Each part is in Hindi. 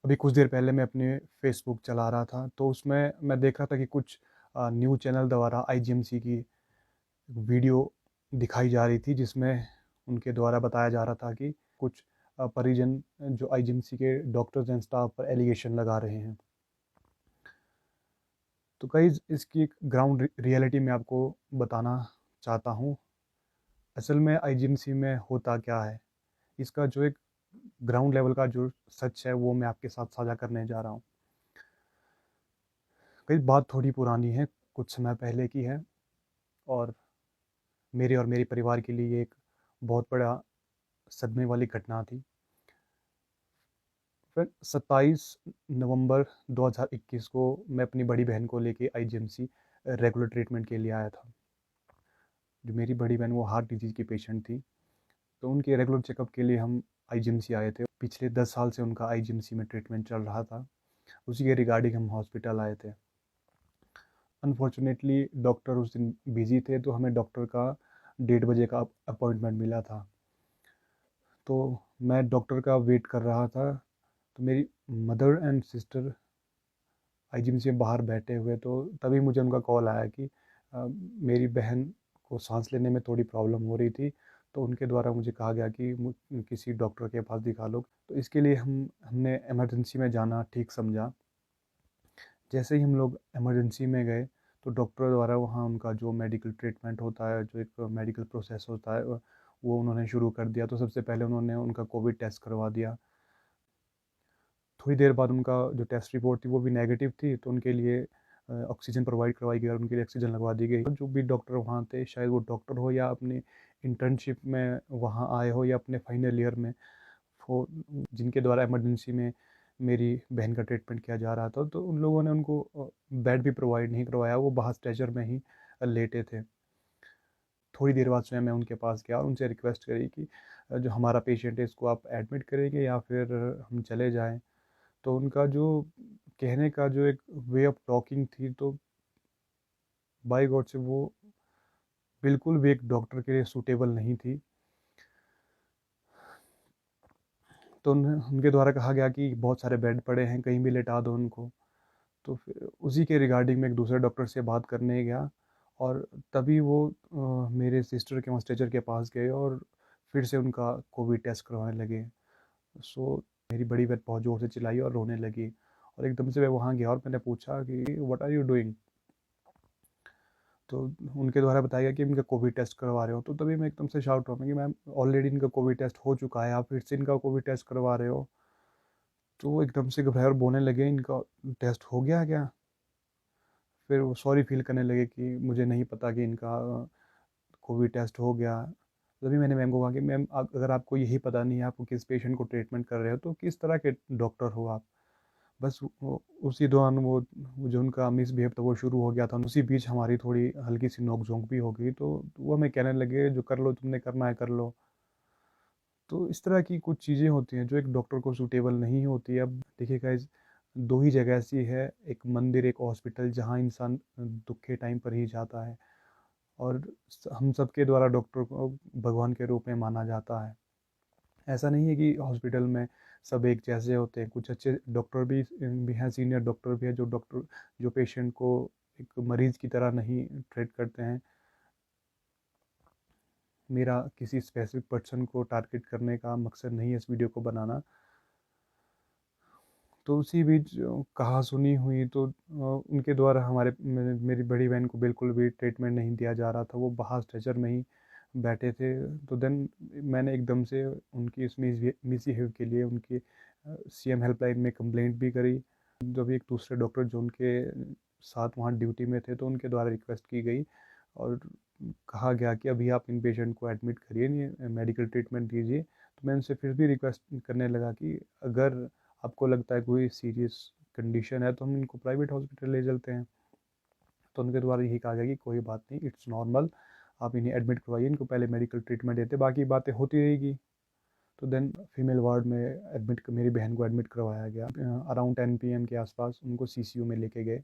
अभी कुछ देर पहले मैं अपने फेसबुक चला रहा था, तो उसमें मैं देख रहा था कि कुछ न्यूज़ चैनल द्वारा आईजीएमसी की वीडियो दिखाई जा रही थी, जिसमें उनके द्वारा बताया जा रहा था कि कुछ परिजन जो आईजीएमसी के डॉक्टर्स एंड स्टाफ पर एलिगेशन लगा रहे हैं। तो गाइस, इसकी एक ग्राउंड रियलिटी मैं आपको बताना चाहता हूँ। असल में आईजीएमसी में होता क्या है, इसका जो एक ग्राउंड लेवल का जो सच है वो मैं आपके साथ साझा करने जा रहा हूँ। कई बात थोड़ी पुरानी है, कुछ समय पहले की है, और मेरे और मेरे परिवार के लिए ये एक बहुत बड़ा सदमे वाली घटना थी। फिर 27 नवंबर 2021 को मैं अपनी बड़ी बहन को लेके आईजीएमसी रेगुलर ट्रीटमेंट के लिए आया था। जो मेरी बड़ी बहन, वो हार्ट डिजीज़ की पेशेंट थी, तो उनके रेगुलर चेकअप के लिए हम आईजीएमसी आए थे। पिछले 10 साल से उनका आईजीएमसी में ट्रीटमेंट चल रहा था, उसी के रिगार्डिंग हम हॉस्पिटल आए थे। अनफॉर्चुनेटली डॉक्टर उस दिन बिजी थे, तो हमें डॉक्टर का 1:30 बजे का अपॉइंटमेंट मिला था। तो मैं डॉक्टर का वेट कर रहा था, तो मेरी मदर एंड सिस्टर आईजीएमसी में बाहर बैठे हुए, तो तभी मुझे उनका कॉल आया कि मेरी बहन को सांस लेने में थोड़ी प्रॉब्लम हो रही थी, तो उनके द्वारा मुझे कहा गया कि किसी डॉक्टर के पास दिखा लो। तो इसके लिए हमने इमरजेंसी में जाना ठीक समझा। जैसे ही हम लोग इमरजेंसी में गए, तो डॉक्टर द्वारा वहाँ उनका जो मेडिकल ट्रीटमेंट होता है, जो एक मेडिकल प्रोसेस होता है, वो उन्होंने शुरू कर दिया। तो सबसे पहले उन्होंने उनका कोविड टेस्ट करवा दिया। थोड़ी देर बाद उनका जो टेस्ट रिपोर्ट थी वो भी नेगेटिव थी, तो उनके लिए ऑक्सीजन प्रोवाइड करवाई गई और उनके लिए ऑक्सीजन लगवा दी गई। जो भी डॉक्टर वहाँ थे, शायद वो डॉक्टर हो या अपनी इंटर्नशिप में वहाँ आए हो या अपने फाइनल ईयर में हो, जिनके द्वारा इमरजेंसी में मेरी बहन का ट्रीटमेंट किया जा रहा था, तो उन लोगों ने उनको बेड भी प्रोवाइड नहीं करवाया, वो बाहर स्ट्रेचर में ही लेटे थे। थोड़ी देर बाद स्वयं मैं उनके पास गया और उनसे रिक्वेस्ट करी कि जो हमारा पेशेंट है, इसको आप एडमिट करेंगे या फिर हम चले जाएं। तो उनका जो कहने का जो एक वे ऑफ टॉकिंग थी, तो बाय गॉड से वो बिल्कुल भी एक डॉक्टर के लिए सूटेबल नहीं थी। तो उनके द्वारा कहा गया कि बहुत सारे बेड पड़े हैं, कहीं भी लेटा दो उनको। तो फिर उसी के रिगार्डिंग में एक दूसरे डॉक्टर से बात करने गया, और तभी वो मेरे सिस्टर के वहाँ स्ट्रेचर के पास गए और फिर से उनका कोविड टेस्ट करवाने लगे। सो मेरी बड़ी बहन बहुत ज़ोर से चिल्लाई और रोने लगी, और एकदम से मैं वहाँ गया और मैंने पूछा कि व्हाट आर यू डूइंग। तो उनके द्वारा बताया गया कि इनका कोविड टेस्ट करवा रहे हो। तो तभी मैं एकदम से शाउट हुआ कि मैम, ऑलरेडी इनका कोविड टेस्ट हो चुका है, आप फिर से इनका कोविड टेस्ट करवा रहे हो। तो वो एकदम से घबराए और बोलने लगे, इनका टेस्ट हो गया क्या। फिर वो सॉरी फील करने लगे कि मुझे नहीं पता कि इनका कोविड टेस्ट हो गया। तभी मैंने मैम को कहा कि मैम, अगर आपको यही पता नहीं है आपको किस पेशेंट को ट्रीटमेंट कर रहे हो, तो किस तरह के डॉक्टर हो आप। बस उसी दौरान वो जो उनका मिसबिहेव था वो शुरू हो गया था। उसी बीच हमारी थोड़ी हल्की सी नोक झोंक भी हो गई, तो वो हमें कहने लगे, जो कर लो, तुमने करना है कर लो। तो इस तरह की कुछ चीज़ें होती हैं जो एक डॉक्टर को सूटेबल नहीं होती। अब देखिए गाइस, दो ही जगह ऐसी है, एक मंदिर एक हॉस्पिटल, जहाँ इंसान दुख के टाइम पर ही जाता है, और हम सबके द्वारा डॉक्टर को भगवान के रूप में माना जाता है। ऐसा नहीं है कि हॉस्पिटल में सब एक जैसे होते हैं, कुछ अच्छे डॉक्टर भी हैं, सीनियर डॉक्टर भी हैं, जो पेशेंट को एक मरीज की तरह नहीं ट्रीट करते हैं। मेरा किसी स्पेसिफिक पर्सन को टारगेट करने का मकसद नहीं है इस वीडियो को बनाना। तो उसी बीच कहा सुनी हुई, तो उनके द्वारा मेरी बड़ी बहन को बिल्कुल भी ट्रीटमेंट नहीं दिया जा रहा था, वो बाहर स्ट्रेचर में ही बैठे थे। तो देन मैंने एकदम से उनकी इस मिसबिहेव के लिए उनकी सीएम हेल्पलाइन में कंप्लेंट भी करी। जब एक दूसरे डॉक्टर जो उनके साथ वहाँ ड्यूटी में थे, तो उनके द्वारा रिक्वेस्ट की गई और कहा गया कि अभी आप इन पेशेंट को एडमिट करिए, नहीं मेडिकल ट्रीटमेंट दीजिए। तो मैं उनसे फिर भी रिक्वेस्ट करने लगा कि अगर आपको लगता है कोई सीरियस कंडीशन है, तो हम इनको प्राइवेट हॉस्पिटल ले चलते हैं। तो उनके द्वारा यही कहा गया कि कोई बात नहीं, इट्स नॉर्मल, आप इन्हें एडमिट करवाइए, इनको पहले मेडिकल ट्रीटमेंट देते, बाकी बातें होती रहेगी। तो देन फीमेल वार्ड में मेरी बहन को एडमिट करवाया गया। अराउंड 10 PM के आसपास उनको सीसीयू में लेके गए।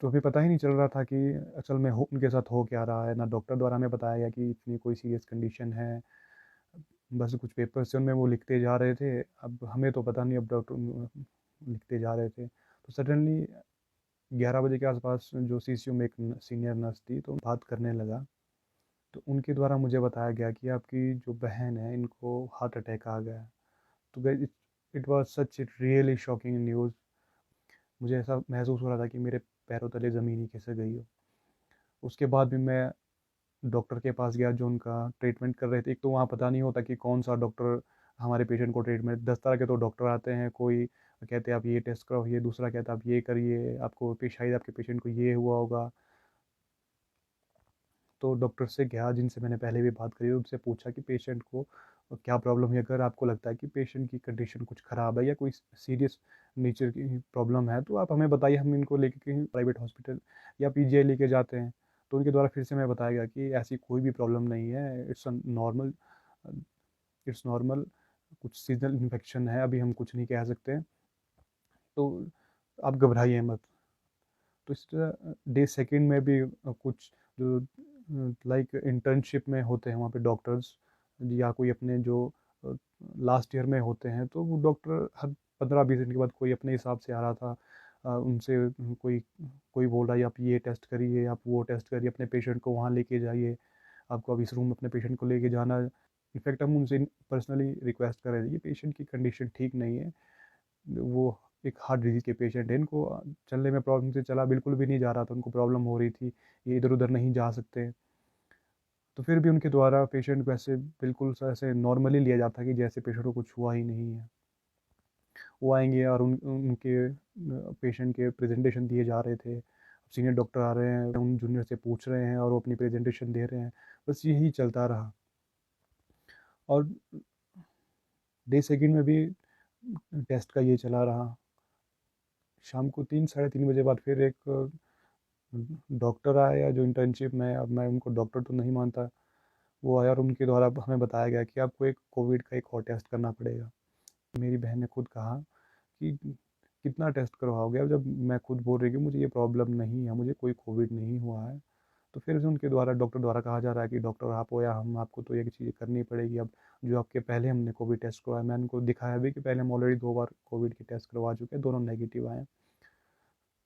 तो अभी पता ही नहीं चल रहा था कि असल में उनके साथ हो क्या रहा है। ना डॉक्टर द्वारा हमें बताया गया कि इतनी कोई सीरियस कंडीशन है, बस कुछ पेपर्स थे उनमें वो लिखते जा रहे थे। अब हमें तो पता नहीं, अब डॉक्टर लिखते जा रहे थे। तो सडनली 11 बजे के आसपास जो सीसीयू में एक सीनियर नर्स थी तो बात करने लगा। तो उनके द्वारा मुझे बताया गया कि आपकी जो बहन है इनको हार्ट अटैक आ गया है। तो guys, it was such a really shocking news. मुझे ऐसा महसूस हो रहा था कि मेरे पैरों तले ज़मीन ही खिसक गई हो। उसके बाद भी मैं डॉक्टर के पास गया जो उनका ट्रीटमेंट कर रहे थे। एक तो वहाँ पता नहीं होता कि कौन सा डॉक्टर हमारे पेशेंट को ट्रीटमेंट, 10 तरह के तो डॉक्टर आते हैं। कोई कहते हैं आप ये टेस्ट कराइए, दूसरा कहता है आप ये करिए, आपको शायद आपके पेशेंट को ये हुआ होगा। तो डॉक्टर से गया जिनसे मैंने पहले भी बात करी, उनसे पूछा कि पेशेंट को क्या प्रॉब्लम है। अगर आपको लगता है कि पेशेंट की कंडीशन कुछ ख़राब है या कोई सीरियस नेचर की प्रॉब्लम है तो आप हमें बताइए, हम इनको लेके कहीं प्राइवेट हॉस्पिटल या पीजीआई लेके जाते हैं। तो उनके द्वारा फिर से मैं बताया गया कि ऐसी कोई भी प्रॉब्लम नहीं है, नॉर्मल इट्स नॉर्मल, कुछ सीजनल इन्फेक्शन है, अभी हम कुछ नहीं कह सकते। तो आप घबराइए मत। तो इस तरह डे सेकंड में भी कुछ जो लाइक इंटर्नशिप में होते हैं वहाँ पे डॉक्टर्स, या कोई अपने जो लास्ट ईयर में होते हैं, तो वो डॉक्टर हर 15-20 दिन के बाद कोई अपने हिसाब से आ रहा था। उनसे कोई कोई बोल रहा है आप ये टेस्ट करिए, आप वो टेस्ट करिए, अपने पेशेंट को वहाँ लेके जाइए, आपको अब इस रूम में अपने पेशेंट को लेके जाना। इनफैक्ट हम उनसे पर्सनली रिक्वेस्ट कर रहे थे कि पेशेंट की कंडीशन ठीक नहीं है, वो एक हार्ट डिजीज़ के पेशेंट है, इनको चलने में प्रॉब्लम से चला बिल्कुल भी नहीं जा रहा था, उनको प्रॉब्लम हो रही थी, ये इधर उधर नहीं जा सकते। तो फिर भी उनके द्वारा पेशेंट को ऐसे बिल्कुल सा ऐसे नॉर्मली लिया जाता है कि जैसे पेशेंट को कुछ हुआ ही नहीं है। वो आएंगे और उनके पेशेंट के प्रेजेंटेशन दिए जा रहे थे। सीनियर डॉक्टर आ रहे हैं, उन जूनियर से पूछ रहे हैं और वो अपनी प्रेजेंटेशन दे रहे हैं। बस यही चलता रहा। और डे सेकंड में भी टेस्ट का ये चला रहा। शाम को 3 साढ़े 3 बजे बाद फिर एक डॉक्टर आया जो इंटर्नशिप में, अब मैं उनको डॉक्टर तो नहीं मानता, वो आया और उनके द्वारा हमें बताया गया कि आपको एक कोविड का एक और टेस्ट करना पड़ेगा। मेरी बहन ने खुद कहा कि कितना टेस्ट करवाओगे, अब जब मैं खुद बोल रही कि मुझे ये प्रॉब्लम नहीं है, मुझे कोई कोविड नहीं हुआ है। तो फिर से उनके द्वारा डॉक्टर द्वारा कहा जा रहा है कि डॉक्टर आप हो या हम, आपको तो ये चीज़ें करनी पड़ेगी। अब जो आपके पहले हमने कोविड टेस्ट करवाया, मैं उनको दिखाया भी कि पहले हम ऑलरेडी 2 बार कोविड के टेस्ट करवा चुके हैं, दोनों नेगेटिव आए।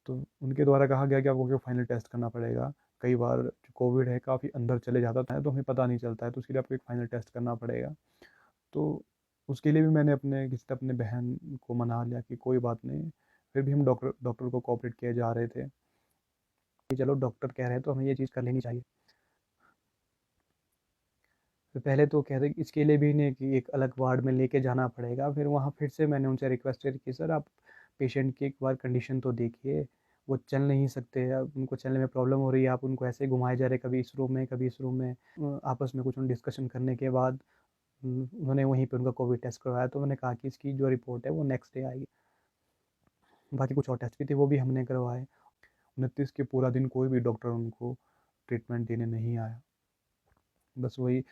तो उनके द्वारा कहा गया कि आपको फाइनल टेस्ट करना पड़ेगा। कई बार जो कोविड है काफ़ी अंदर चले जाता है तो हमें पता नहीं चलता है, तो उसके लिए आपको एक फाइनल टेस्ट करना पड़ेगा। तो उसके लिए भी मैंने अपने बहन को मना लिया कि कोई बात नहीं। फिर भी हम डॉक्टर डॉक्टर को कोऑपरेट किए जा रहे थे कि चलो डॉक्टर कह रहे हैं तो हमें ये चीज़ कर लेनी चाहिए। तो पहले तो कहते कि इसके लिए भी नहीं कि एक अलग वार्ड में लेके जाना पड़ेगा। फिर वहाँ फिर से मैंने उनसे रिक्वेस्ट करी कि सर आप पेशेंट की एक बार कंडीशन तो देखिए, वो चल नहीं सकते, अब उनको चलने में प्रॉब्लम हो रही है, आप उनको ऐसे घुमाए जा रहे कभी इस रूम में कभी इस रूम में। आपस में कुछ डिस्कशन करने के बाद उन्होंने वहीं पे उनका कोविड टेस्ट करवाया। तो उन्होंने कहा कि इसकी जो रिपोर्ट है वो नेक्स्ट डे आएगी। बाकी कुछ और टेस्ट भी थे वो भी हमने करवाए। 29 के पूरा दिन कोई भी डॉक्टर उनको ट्रीटमेंट देने नहीं आया। बस वही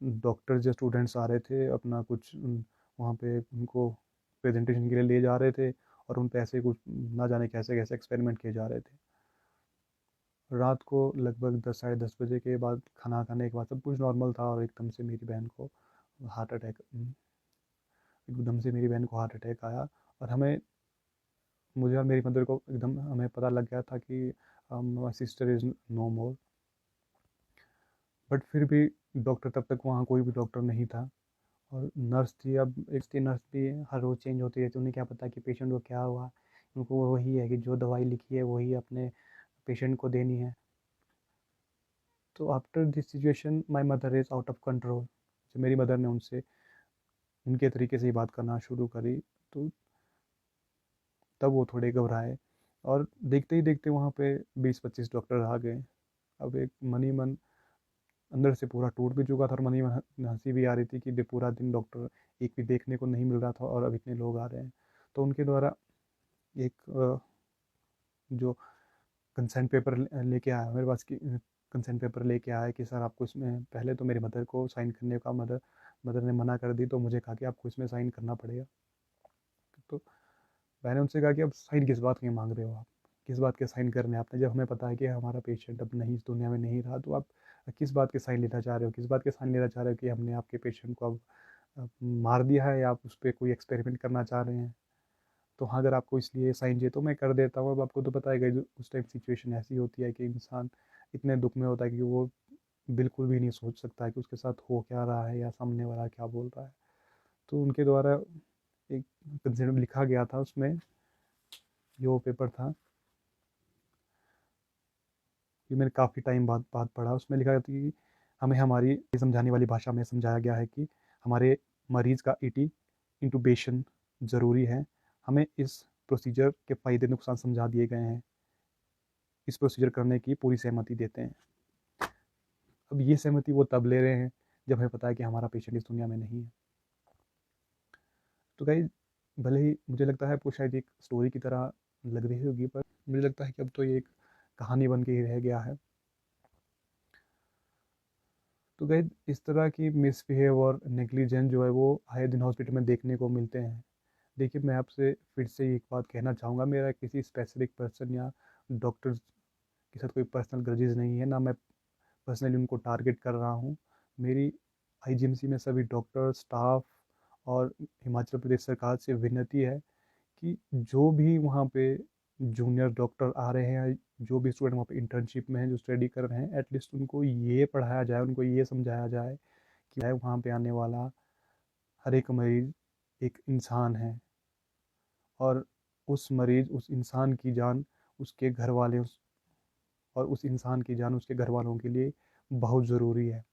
डॉक्टर जो स्टूडेंट्स आ रहे थे अपना कुछ वहाँ पे उनको प्रेजेंटेशन के लिए ले जा रहे थे और उन पे ऐसे कुछ ना जाने कैसे कैसे एक्सपेरिमेंट किए जा रहे थे। रात को लगभग 10 साढ़े 10 बजे के बाद खाना खाने के बाद सब कुछ नॉर्मल था और एकदम से मेरी बहन को हार्ट अटैक एकदम से मेरी बहन को हार्ट अटैक आया। और मुझे और मेरी मदर को एकदम हमें पता लग गया था कि my sister is no more. But फिर भी डॉक्टर तब तक वहाँ कोई भी डॉक्टर नहीं था। और नर्स थी, अब एक थी नर्स भी हर रोज़ चेंज होती रहती, उन्हें क्या पता कि पेशेंट को क्या हुआ। उनको वही है कि जो दवाई लिखी है वही अपने पेशेंट को देनी है। तो after this situation my mother is out of control. जो मेरी मदर ने उनसे उनके तरीके से ही बात करना शुरू करी। तो तब वो थोड़े घबराए और देखते ही देखते वहाँ पे 20-25 डॉक्टर आ गए। अब एक मनी मन अंदर से पूरा टूट भी चुका था और मनी मन हंसी भी आ रही थी कि पूरा दिन डॉक्टर एक भी देखने को नहीं मिल रहा था और अब इतने लोग आ रहे हैं। तो उनके द्वारा एक जो कंसेंट पेपर लेके आया मेरे पास, की कंसेंट पेपर लेके आया कि सर आपको इसमें, पहले तो मेरी मदर को साइन करने का मदर मदर ने मना कर दी, तो मुझे कहा कि आपको इसमें साइन करना पड़ेगा। तो मैंने उनसे कहा कि अब साइन किस बात के मांग रहे हो आप, किस बात के साइन करने हैं आपने, जब हमें पता है कि हमारा पेशेंट अब नहीं इस दुनिया में नहीं रहा, तो आप किस बात के साइन लेना चाह रहे हो, किस बात के साइन लेना चाह रहे हो कि हमने आपके पेशेंट को अब मार दिया है या आप उस पर कोई एक्सपेरिमेंट करना चाह रहे हैं। तो हाँ, अगर आपको इसलिए साइन चाहिए तो मैं कर देता हूँ। अब आपको तो पता है कि उस टाइम सिचुएशन ऐसी होती है कि इंसान इतने दुख में होता है कि वो बिल्कुल भी नहीं सोच सकता है कि उसके साथ हो क्या रहा है या सामने वाला क्या बोल रहा है। तो उनके द्वारा एक कंसेंट लिखा गया था, उसमें जो पेपर था, ये मैंने काफ़ी टाइम बाद बाद पढ़ा। उसमें लिखा गया था कि हमें हमारी समझाने वाली भाषा में समझाया गया है कि हमारे मरीज़ का ईटी इंटूबेशन ज़रूरी है। हमें इस प्रोसीजर के फ़ायदे नुकसान समझा दिए गए हैं। इस प्रोसीजर करने की पूरी सहमति देते हैं। अब ये सहमति वो तब ले रहे हैं जब हमें पता है कि हमारा पेशेंट इस दुनिया में नहीं है। तो गाइस, भले ही मुझे लगता है आपको शायद एक स्टोरी की तरह लग रही होगी, पर मुझे लगता है कि अब तो ये एक कहानी बन के ही रह गया है। तो गाइस, इस तरह की मिसबिहेव और नेग्लिजेंस जो है वो आए दिन हॉस्पिटल में देखने को मिलते हैं। देखिए, मैं आपसे फिर से एक बात कहना चाहूँगा, मेरा किसी स्पेसिफिक पर्सन या डॉक्टर के साथ कोई पर्सनल ग्रजेस नहीं है, ना मैं पर्सनली उनको टारगेट कर रहा हूँ। मेरी आईजीएमसी में सभी डॉक्टर, स्टाफ और हिमाचल प्रदेश सरकार से विनती है कि जो भी वहाँ पे जूनियर डॉक्टर आ रहे हैं, जो भी स्टूडेंट वहाँ पे इंटर्नशिप में हैं, जो स्टडी कर रहे हैं, एटलीस्ट उनको ये पढ़ाया जाए, उनको ये समझाया जाए कि भाई वहाँ पे आने वाला हर एक मरीज़ एक इंसान है, और उस मरीज़, उस इंसान की जान उसके घर वाले और उस इंसान की जान उसके घर वालों के लिए बहुत ज़रूरी है।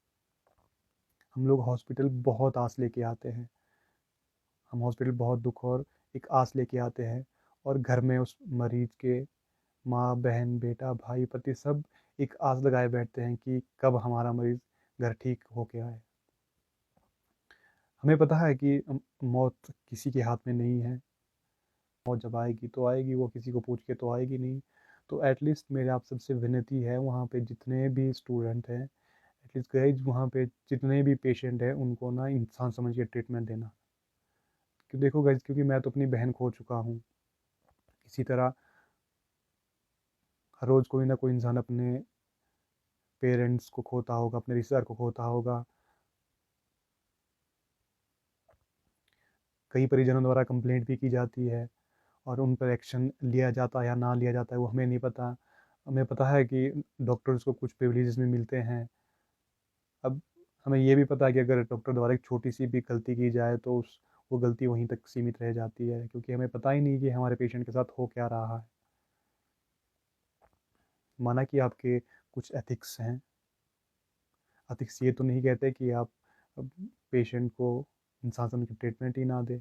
हम लोग हॉस्पिटल बहुत आस लेके आते हैं, हम हॉस्पिटल बहुत दुख और एक आस लेके आते हैं, और घर में उस मरीज़ के माँ, बहन, बेटा, भाई, पति सब एक आस लगाए बैठते हैं कि कब हमारा मरीज़ घर ठीक होके आए। हमें पता है कि मौत किसी के हाथ में नहीं है। मौत जब आएगी तो आएगी, वो किसी को पूछ के तो आएगी नहीं। तो एटलीस्ट मेरे आप सबसे विनती है, वहाँ पे जितने भी स्टूडेंट हैं, एटलीस्ट गाइज वहाँ पे जितने भी पेशेंट हैं, उनको ना इंसान समझ के ट्रीटमेंट देना। कि देखो गाइज, क्योंकि मैं तो अपनी बहन खो चुका हूँ, इसी तरह हर रोज़ कोई ना कोई इंसान अपने पेरेंट्स को खोता होगा, अपने रिश्तेदार को खोता होगा। कई परिजनों द्वारा कंप्लेंट भी की जाती है, और उन पर एक्शन लिया जाता है या ना लिया जाता है वो हमें नहीं पता। हमें पता है कि डॉक्टर्स को कुछ प्रिविलेजेस भी मिलते हैं। अब हमें ये भी पता है कि अगर डॉक्टर द्वारा एक छोटी सी भी गलती की जाए तो उस वो गलती वहीं तक सीमित रह जाती है, क्योंकि हमें पता ही नहीं कि हमारे पेशेंट के साथ हो क्या रहा है। माना कि आपके कुछ एथिक्स हैं, एथिक्स ये तो नहीं कहते कि आप पेशेंट को इंसान समझ के ट्रीटमेंट ही ना दे।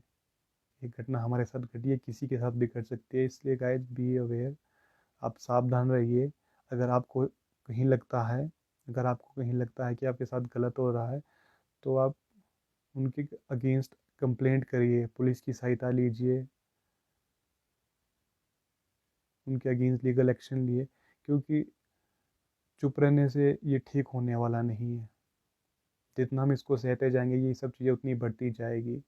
ये घटना हमारे साथ घटी है, किसी के साथ भी घट सकती है, इसलिए गाइस बी अवेयर, आप सावधान रहिए। अगर आपको कहीं लगता है अगर आपको कहीं लगता है कि आपके साथ गलत हो रहा है, तो आप उनके अगेंस्ट कंप्लेंट करिए, पुलिस की सहायता लीजिए, उनके अगेंस्ट लीगल एक्शन लिए, क्योंकि चुप रहने से ये ठीक होने वाला नहीं है। जितना हम इसको सहते जाएंगे ये सब चीज़ें उतनी बढ़ती जाएगी।